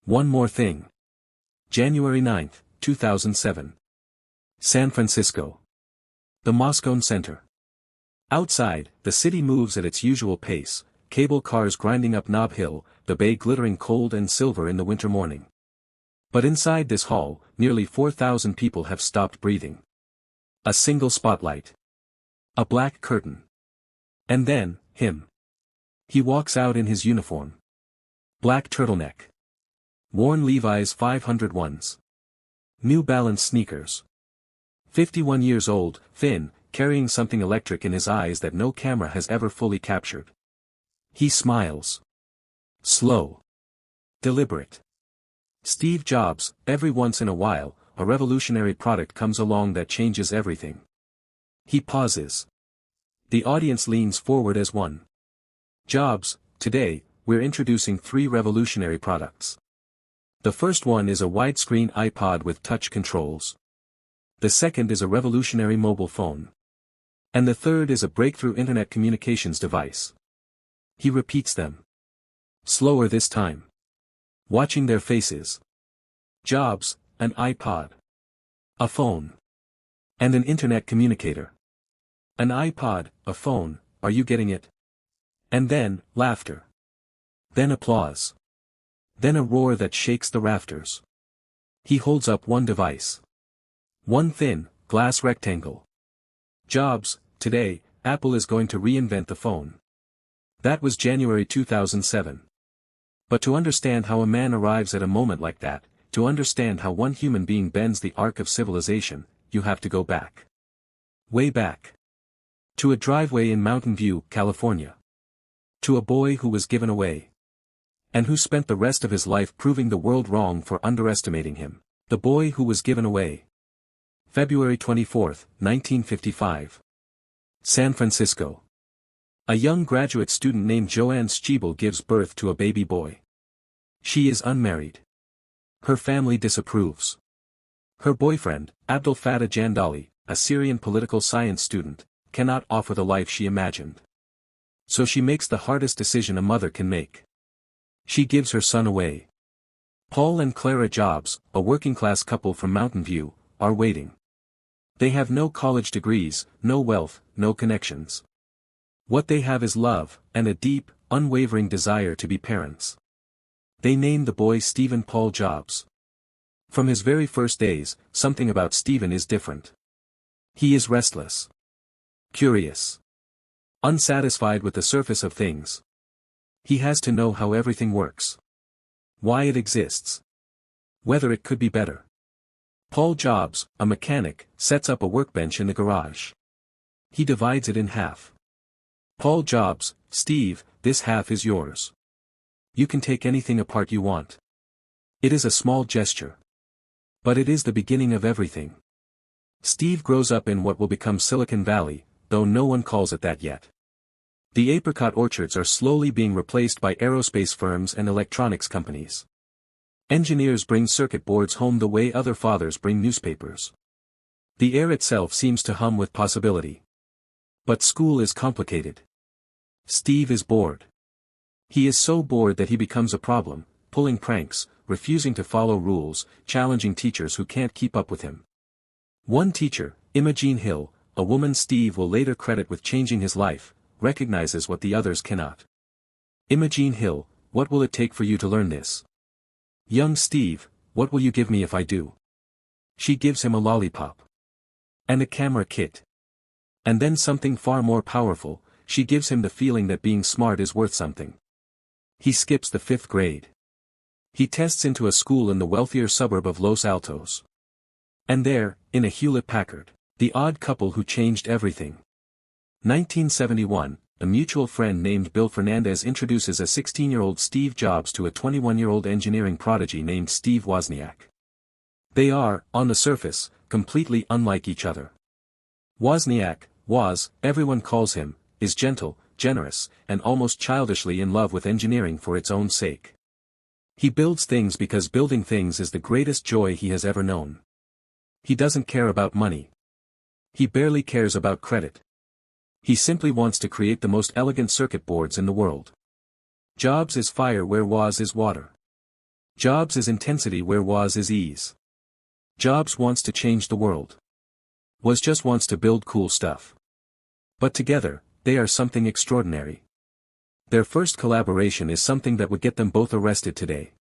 One more thing. January 9, 2007. San Francisco. The Moscone Center. Outside, the city moves at its usual pace, cable cars grinding up Nob Hill, the bay glittering cold and silver in the winter morning. But inside this hall, nearly 4,000 people have stopped breathing. A single spotlight. A black curtain. And then, him. He walks out in his uniform. Black turtleneck. Worn Levi's 501s. New Balance sneakers. 51 years old, thin, carrying something electric in his eyes that no camera has ever fully captured. He smiles. Slow. Deliberate. Steve Jobs. Every once in a while, a revolutionary product comes along that changes everything. He pauses. The audience leans forward as one. Jobs, today, we're introducing 3 revolutionary products. The first one is a widescreen iPod with touch controls. The second is a revolutionary mobile phone. And the third is a breakthrough internet communications device. He repeats them. Slower this time. Watching their faces. Jobs, an iPod. A phone. And an internet communicator. An iPod, a phone, are you getting it? And then, laughter. Then applause. Then a roar that shakes the rafters. He holds up one device. One thin, glass rectangle. Jobs, today, Apple is going to reinvent the phone. That was January 2007. But to understand how a man arrives at a moment like that, to understand how one human being bends the arc of civilization, you have to go back. Way back. To a driveway in Mountain View, California. To a boy who was given away. And who spent the rest of his life proving the world wrong for underestimating him. The boy who was given away. February 24, 1955. San Francisco. A young graduate student named Joanne Stiebel gives birth to a baby boy. She is unmarried. Her family disapproves. Her boyfriend, Abdel Fattah Jandali, a Syrian political science student, cannot offer the life she imagined. So she makes the hardest decision a mother can make. She gives her son away. Paul and Clara Jobs, a working-class couple from Mountain View, are waiting. They have no college degrees, no wealth, no connections. What they have is love, and a deep, unwavering desire to be parents. They name the boy Stephen Paul Jobs. From his very first days, something about Stephen is different. He is restless. Curious. Unsatisfied with the surface of things. He has to know how everything works. Why it exists. Whether it could be better. Paul Jobs, a mechanic, sets up a workbench in the garage. He divides it in half. Paul Jobs, Steve, this half is yours. You can take anything apart you want. It is a small gesture. But it is the beginning of everything. Steve grows up in what will become Silicon Valley, though no one calls it that yet. The apricot orchards are slowly being replaced by aerospace firms and electronics companies. Engineers bring circuit boards home the way other fathers bring newspapers. The air itself seems to hum with possibility. But school is complicated. Steve is bored. He is so bored that he becomes a problem, pulling pranks, refusing to follow rules, challenging teachers who can't keep up with him. One teacher, Imogene Hill, a woman Steve will later credit with changing his life, recognizes what the others cannot. Imogene Hill, what will it take for you to learn this? Young Steve, what will you give me if I do? She gives him a lollipop. And a camera kit. And then something far more powerful, she gives him the feeling that being smart is worth something. He skips the 5th grade. He tests into a school in the wealthier suburb of Los Altos. And there, in a Hewlett-Packard, the odd couple who changed everything. 1971, a mutual friend named Bill Fernandez introduces a 16-year-old Steve Jobs to a 21-year-old engineering prodigy named Steve Wozniak. They are, on the surface, completely unlike each other. Wozniak, Woz, everyone calls him, is gentle, generous, and almost childishly in love with engineering for its own sake. He builds things because building things is the greatest joy he has ever known. He doesn't care about money. He barely cares about credit. He simply wants to create the most elegant circuit boards in the world. Jobs is fire where Woz is water. Jobs is intensity where Woz is ease. Jobs wants to change the world. Woz just wants to build cool stuff. But together, they are something extraordinary. Their first collaboration is something that would get them both arrested today.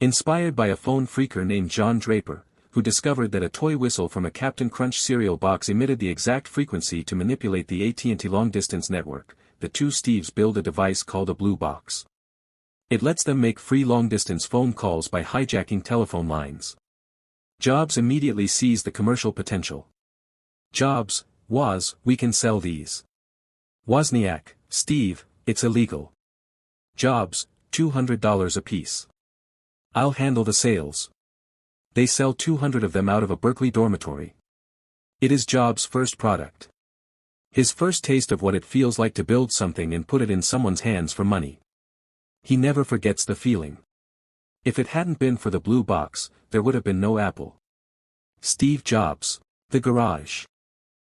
Inspired by a phone phreaker named John Draper, who discovered that a toy whistle from a Captain Crunch cereal box emitted the exact frequency to manipulate the AT&T long-distance network, the two Steves build a device called a blue box. It lets them make free long-distance phone calls by hijacking telephone lines. Jobs immediately sees the commercial potential. Jobs, Woz, we can sell these. Wozniak, Steve, it's illegal. Jobs, $200 apiece. I'll handle the sales. They sell 200 of them out of a Berkeley dormitory. It is Jobs' first product. His first taste of what it feels like to build something and put it in someone's hands for money. He never forgets the feeling. If it hadn't been for the blue box, there would have been no Apple. Steve Jobs. The Garage.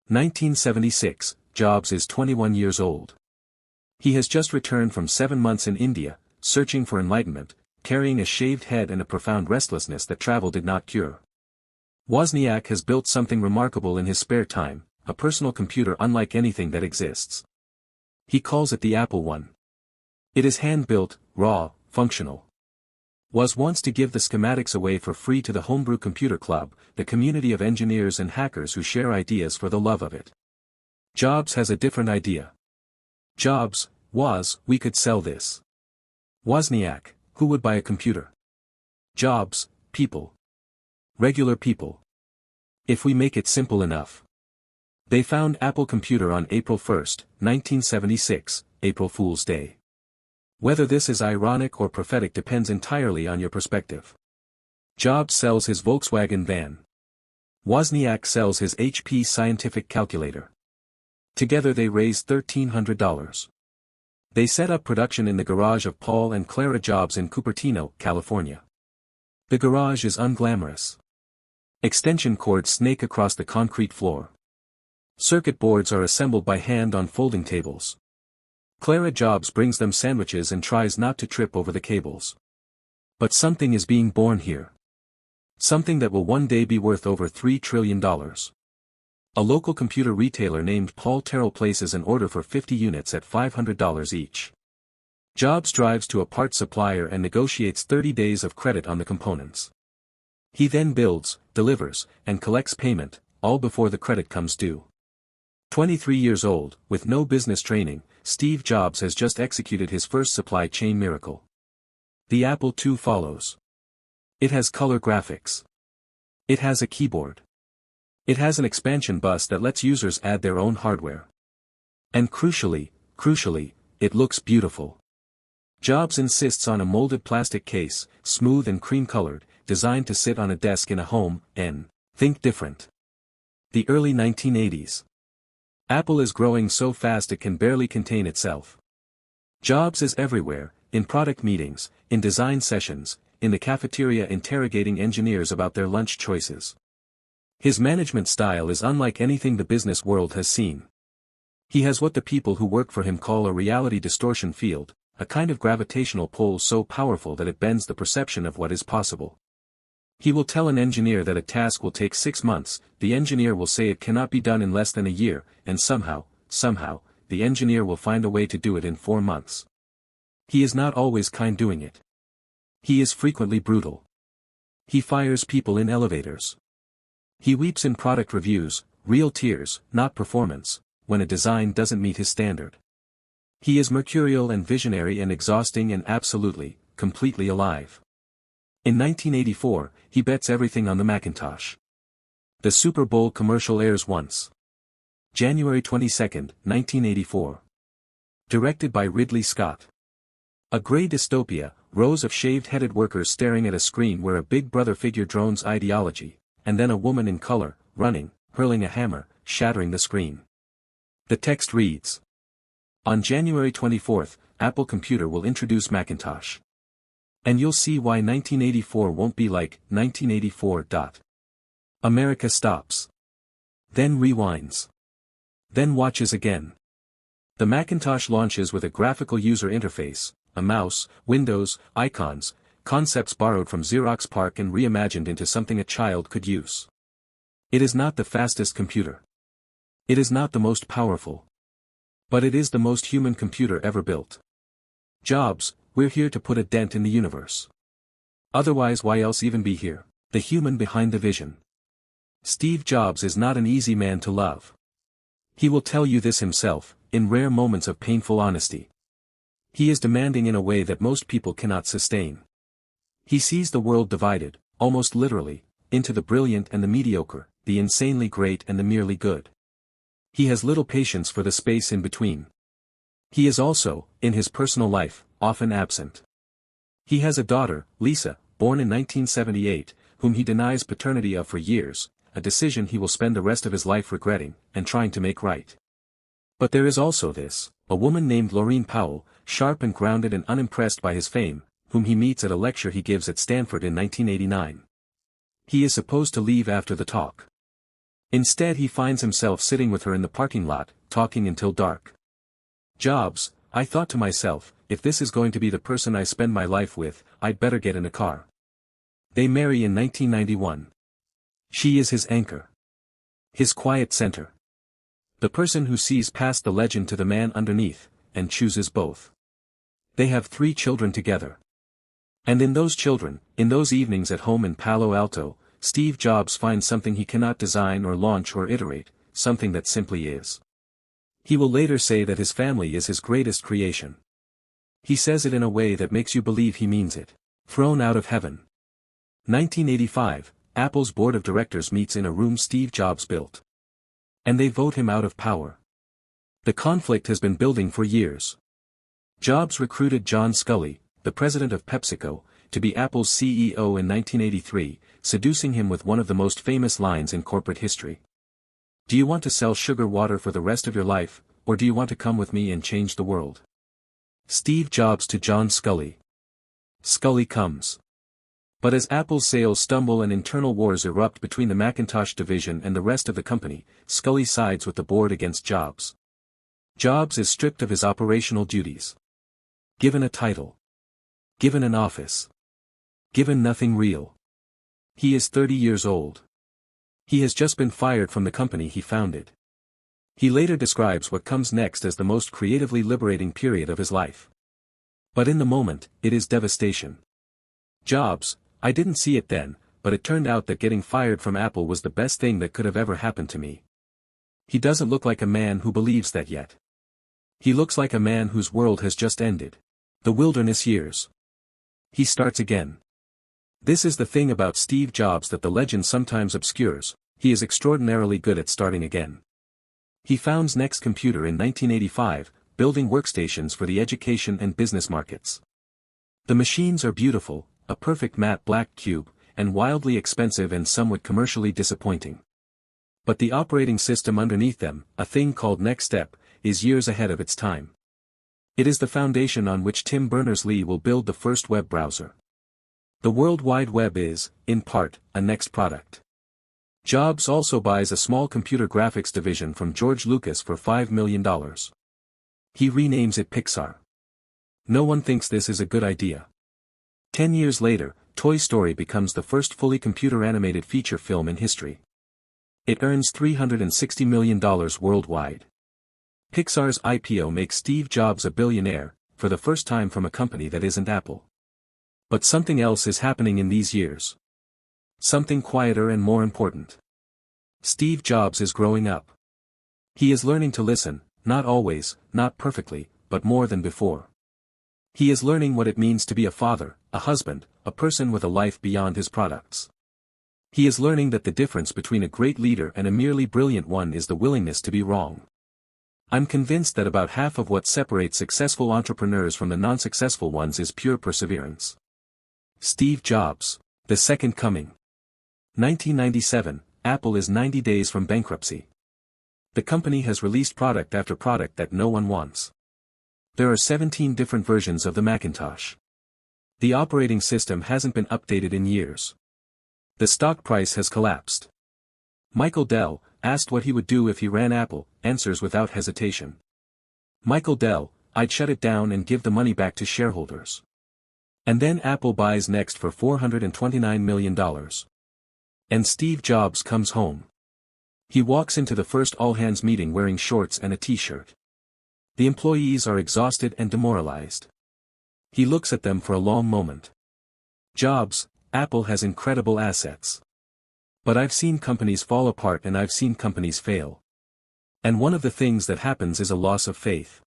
1976, Jobs is 21 years old. He has just returned from 7 months in India, searching for enlightenment, carrying a shaved head and a profound restlessness that travel did not cure. Wozniak has built something remarkable in his spare time, a personal computer unlike anything that exists. He calls it the Apple I. It is hand-built, raw, functional. Woz wants to give the schematics away for free to the Homebrew Computer Club, the community of engineers and hackers who share ideas for the love of it. Jobs has a different idea. Jobs, Woz, we could sell this. Wozniak, who would buy a computer? Jobs, people. Regular people. If we make it simple enough. They found Apple Computer on April 1, 1976, April Fool's Day. Whether this is ironic or prophetic depends entirely on your perspective. Jobs sells his Volkswagen van. Wozniak sells his HP scientific calculator. Together they raised $1,300. They set up production in the garage of Paul and Clara Jobs in Cupertino, California. The garage is unglamorous. Extension cords snake across the concrete floor. Circuit boards are assembled by hand on folding tables. Clara Jobs brings them sandwiches and tries not to trip over the cables. But something is being born here. Something that will one day be worth over $3 trillion. A local computer retailer named Paul Terrell places an order for 50 units at $500 each. Jobs drives to a parts supplier and negotiates 30 days of credit on the components. He then builds, delivers, and collects payment, all before the credit comes due. 23 years old, with no business training, Steve Jobs has just executed his first supply chain miracle. The Apple II follows. It has color graphics. It has a keyboard. It has an expansion bus that lets users add their own hardware. And crucially, it looks beautiful. Jobs insists on a molded plastic case, smooth and cream-colored, designed to sit on a desk in a home, and think different. The early 1980s. Apple is growing so fast it can barely contain itself. Jobs is everywhere, in product meetings, in design sessions, in the cafeteria interrogating engineers about their lunch choices. His management style is unlike anything the business world has seen. He has what the people who work for him call a reality distortion field, a kind of gravitational pull so powerful that it bends the perception of what is possible. He will tell an engineer that a task will take 6 months, the engineer will say it cannot be done in less than a year, and somehow, the engineer will find a way to do it in 4 months. He is not always kind doing it. He is frequently brutal. He fires people in elevators. He weeps in product reviews, real tears, not performance, when a design doesn't meet his standard. He is mercurial and visionary and exhausting and absolutely, completely alive. In 1984, he bets everything on the Macintosh. The Super Bowl commercial airs once. January 22, 1984. Directed by Ridley Scott. A gray dystopia, rows of shaved-headed workers staring at a screen where a Big Brother figure drones ideology, and then a woman in color, running, hurling a hammer, shattering the screen. The text reads: On January 24, Apple Computer will introduce Macintosh. And you'll see why 1984 won't be like 1984. America stops. Then rewinds. Then watches again. The Macintosh launches with a graphical user interface, a mouse, windows, icons, concepts borrowed from Xerox PARC and reimagined into something a child could use. It is not the fastest computer. It is not the most powerful. But it is the most human computer ever built. Jobs, we're here to put a dent in the universe. Otherwise, why else even be here? The human behind the vision. Steve Jobs is not an easy man to love. He will tell you this himself, in rare moments of painful honesty. He is demanding in a way that most people cannot sustain. He sees the world divided, almost literally, into the brilliant and the mediocre, the insanely great and the merely good. He has little patience for the space in between. He is also, in his personal life, often absent. He has a daughter, Lisa, born in 1978, whom he denies paternity of for years, a decision he will spend the rest of his life regretting, and trying to make right. But there is also this, a woman named Laureen Powell, sharp and grounded and unimpressed by his fame, whom he meets at a lecture he gives at Stanford in 1989. He is supposed to leave after the talk. Instead he finds himself sitting with her in the parking lot, talking until dark. Jobs, I thought to myself, if this is going to be the person I spend my life with, I'd better get in a car. They marry in 1991. She is his anchor. His quiet center. The person who sees past the legend to the man underneath, and chooses both. They have 3 children together. And in those children, in those evenings at home in Palo Alto, Steve Jobs finds something he cannot design or launch or iterate, something that simply is. He will later say that his family is his greatest creation. He says it in a way that makes you believe he means it. Thrown out of heaven. 1985, Apple's board of directors meets in a room Steve Jobs built. And they vote him out of power. The conflict has been building for years. Jobs recruited John Sculley, the president of PepsiCo, to be Apple's CEO in 1983, seducing him with one of the most famous lines in corporate history. Do you want to sell sugar water for the rest of your life, or do you want to come with me and change the world? Steve Jobs to John Sculley. Sculley comes. But as Apple's sales stumble and internal wars erupt between the Macintosh division and the rest of the company, Sculley sides with the board against Jobs. Jobs is stripped of his operational duties. Given a title. Given an office. Given nothing real. He is 30 years old. He has just been fired from the company he founded. He later describes what comes next as the most creatively liberating period of his life. But in the moment, it is devastation. Jobs, I didn't see it then, but it turned out that getting fired from Apple was the best thing that could have ever happened to me. He doesn't look like a man who believes that yet. He looks like a man whose world has just ended. The wilderness years. He starts again. This is the thing about Steve Jobs that the legend sometimes obscures, he is extraordinarily good at starting again. He founds Next Computer in 1985, building workstations for the education and business markets. The machines are beautiful, a perfect matte black cube, and wildly expensive and somewhat commercially disappointing. But the operating system underneath them, a thing called Next Step, is years ahead of its time. It is the foundation on which Tim Berners-Lee will build the first web browser. The World Wide Web is, in part, a Next product. Jobs also buys a small computer graphics division from George Lucas for $5 million. He renames it Pixar. No one thinks this is a good idea. 10 years later, Toy Story becomes the first fully computer-animated feature film in history. It earns $360 million worldwide. Pixar's IPO makes Steve Jobs a billionaire, for the first time from a company that isn't Apple. But something else is happening in these years. Something quieter and more important. Steve Jobs is growing up. He is learning to listen, not always, not perfectly, but more than before. He is learning what it means to be a father, a husband, a person with a life beyond his products. He is learning that the difference between a great leader and a merely brilliant one is the willingness to be wrong. I'm convinced that about half of what separates successful entrepreneurs from the non-successful ones is pure perseverance. Steve Jobs, the Second Coming. 1997, Apple is 90 days from bankruptcy. The company has released product after product that no one wants. There are 17 different versions of the Macintosh. The operating system hasn't been updated in years. The stock price has collapsed. Michael Dell, asked what he would do if he ran Apple, answers without hesitation. Michael Dell, I'd shut it down and give the money back to shareholders. And then Apple buys Next for $429 million. And Steve Jobs comes home. He walks into the first all-hands meeting wearing shorts and a t-shirt. The employees are exhausted and demoralized. He looks at them for a long moment. Jobs, Apple has incredible assets. But I've seen companies fall apart and I've seen companies fail. And one of the things that happens is a loss of faith.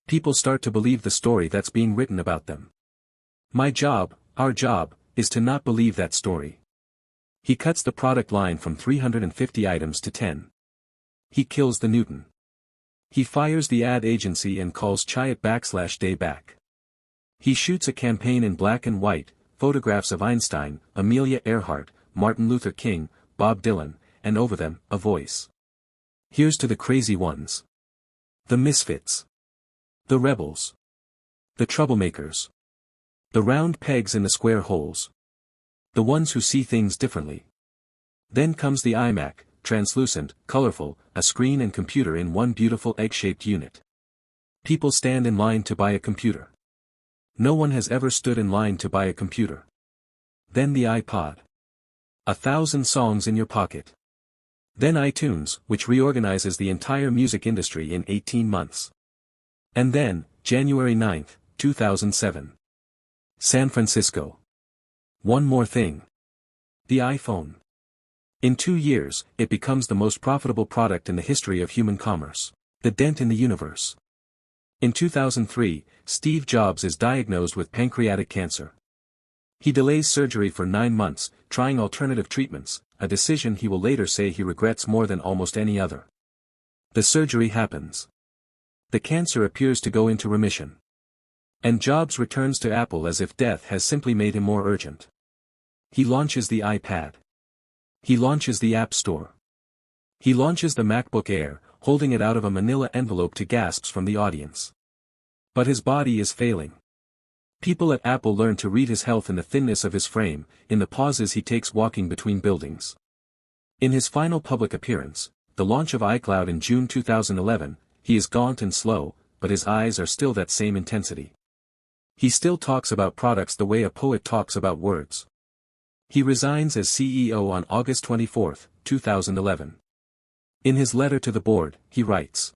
People start to believe the story that's being written about them. My job, our job, is to not believe that story. He cuts the product line from 350 items to 10. He kills the Newton. He fires the ad agency and calls Chiat /day back. He shoots a campaign in black and white, photographs of Einstein, Amelia Earhart, Martin Luther King, Bob Dylan, and over them, a voice. Here's to the crazy ones. The misfits. The rebels. The troublemakers. The round pegs in the square holes. The ones who see things differently. Then comes the iMac, translucent, colorful, a screen and computer in one beautiful egg-shaped unit. People stand in line to buy a computer. No one has ever stood in line to buy a computer. Then the iPod. 1,000 songs in your pocket. Then iTunes, which reorganizes the entire music industry in 18 months. And then, January 9, 2007. San Francisco. One more thing. The iPhone. In 2 years, it becomes the most profitable product in the history of human commerce. The dent in the universe. In 2003, Steve Jobs is diagnosed with pancreatic cancer. He delays surgery for 9 months, trying alternative treatments, a decision he will later say he regrets more than almost any other. The surgery happens. The cancer appears to go into remission. And Jobs returns to Apple as if death has simply made him more urgent. He launches the iPad. He launches the App Store. He launches the MacBook Air, holding it out of a manila envelope to gasps from the audience. But his body is failing. People at Apple learn to read his health in the thinness of his frame, in the pauses he takes walking between buildings. In his final public appearance, the launch of iCloud in June 2011, he is gaunt and slow, but his eyes are still that same intensity. He still talks about products the way a poet talks about words. He resigns as CEO on August 24, 2011. In his letter to the board, he writes,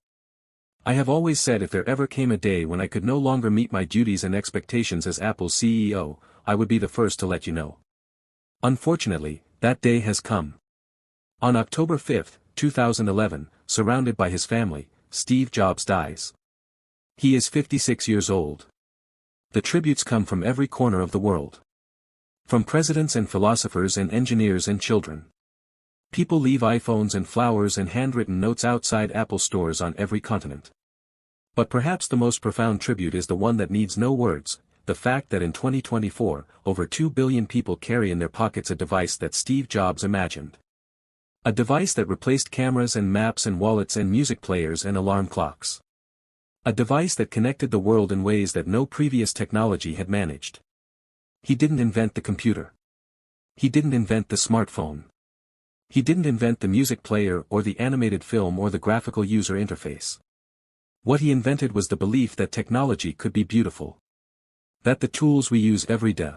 "I have always said if there ever came a day when I could no longer meet my duties and expectations as Apple's CEO, I would be the first to let you know. Unfortunately, that day has come." On October 5, 2011, surrounded by his family, Steve Jobs dies. He is 56 years old. The tributes come from every corner of the world. From presidents and philosophers and engineers and children. People leave iPhones and flowers and handwritten notes outside Apple stores on every continent. But perhaps the most profound tribute is the one that needs no words, the fact that in 2024, over 2 billion people carry in their pockets a device that Steve Jobs imagined. A device that replaced cameras and maps and wallets and music players and alarm clocks. A device that connected the world in ways that no previous technology had managed. He didn't invent the computer. He didn't invent the smartphone. He didn't invent the music player or the animated film or the graphical user interface. What he invented was the belief that technology could be beautiful. That the tools we use every day